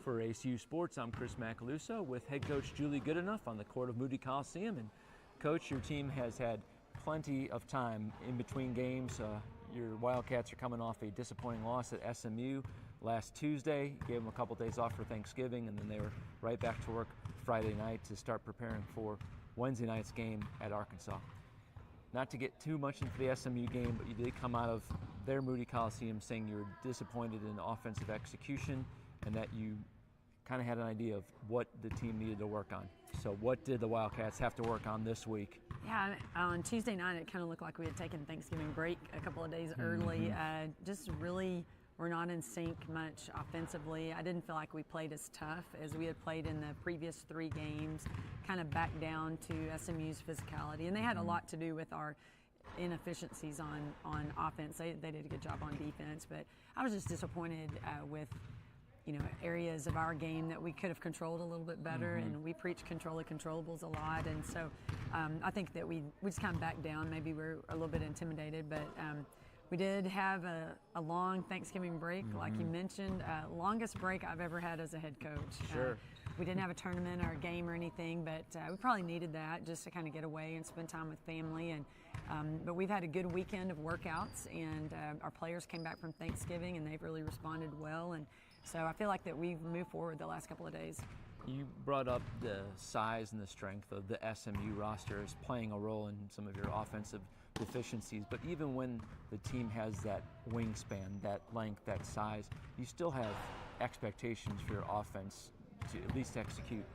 For ACU Sports, I'm Chris Macaluso with head coach Julie Goodenough on the court of Moody Coliseum. And coach, your team has had plenty of time in between games. Your Wildcats are coming off a disappointing loss at SMU last Tuesday. Gave them a couple days off for Thanksgiving, and then they were right back to work Friday night to start preparing for Wednesday night's game at Arkansas. Not to get too much into the SMU game, but you did come out of their Moody Coliseum saying you were disappointed in offensive execution and that you kind of had an idea of what the team needed to work on. So what did the Wildcats have to work on this week? Yeah, on Tuesday night it kind of looked like we had taken Thanksgiving break a couple of days early. Just really were not in sync much offensively. I didn't feel like we played as tough as we had played in the previous 3 games, kind of back down to SMU's physicality. And they had a lot to do with our inefficiencies on offense. They did a good job on defense, but I was just disappointed with areas of our game that we could have controlled a little bit better, and we preach control the controllables a lot, and so I think that we just kind of backed down. Maybe we're a little bit intimidated, but we did have a long Thanksgiving break, like you mentioned, longest break I've ever had as a head coach. Sure. We didn't have a tournament or a game or anything, but we probably needed that just to kind of get away and spend time with family. And but we've had a good weekend of workouts, and our players came back from Thanksgiving, and they've really responded well. And so I feel like that we've moved forward the last couple of days. You brought up the size and the strength of the SMU roster as playing a role in some of your offensive deficiencies, but even when the team has that wingspan, that length, that size, you still have expectations for your offense to at least execute,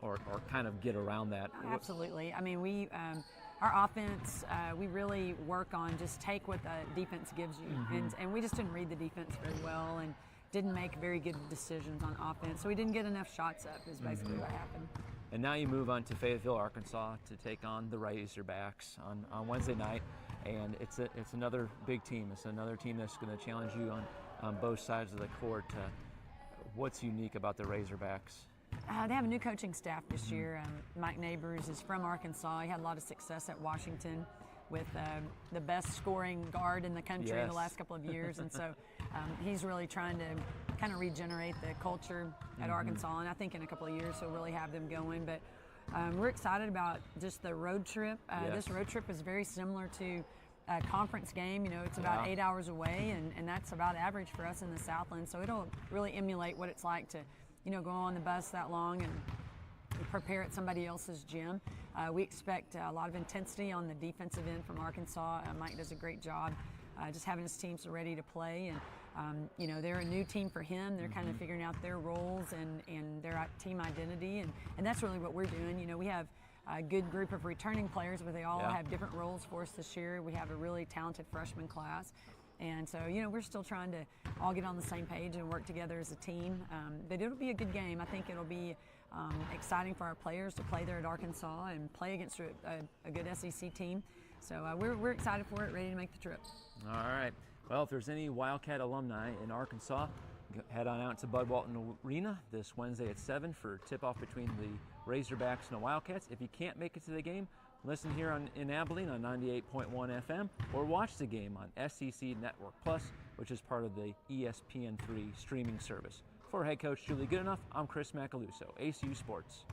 or kind of get around that. Absolutely. I mean, our offense, we really work on just take what the defense gives you, and we just didn't read the defense very well and didn't make very good decisions on offense, so we didn't get enough shots up is basically what happened. And now you move on to Fayetteville, Arkansas to take on the Razorbacks on Wednesday night, and it's another big team. It's another team that's going to challenge you on both sides of the court. What's unique about the Razorbacks? They have a new coaching staff this year. Mike Neighbors is from Arkansas. He had a lot of success at Washington with the best scoring guard in the country in the last couple of years, and so he's really trying to kind of regenerate the culture at Arkansas, and I think in a couple of years he'll really have them going. But we're excited about just the road trip. This road trip is very similar to a conference game. It's about 8 hours away, and that's about average for us in the Southland, so it'll really emulate what it's like to go on the bus that long and prepare at somebody else's gym. We expect a lot of intensity on the defensive end from Arkansas. Mike does a great job just having his team so ready to play, and they're a new team for him. They're kind of figuring out their roles and their team identity, and that's really what we're doing. We have a good group of returning players, but they all have different roles for us this year. We have a really talented freshman class. And so, we're still trying to all get on the same page and work together as a team. But it'll be a good game. I think it'll be exciting for our players to play there at Arkansas and play against a good SEC team. So we're excited for it, ready to make the trip. All right. Well, if there's any Wildcat alumni in Arkansas, head on out to Bud Walton Arena this Wednesday at 7 for tip-off between the Razorbacks and the Wildcats. If you can't make it to the game, listen here in Abilene on 98.1 FM, or watch the game on SEC Network Plus, which is part of the ESPN3 streaming service. For head coach Julie Goodenough, I'm Chris Macaluso, ACU Sports.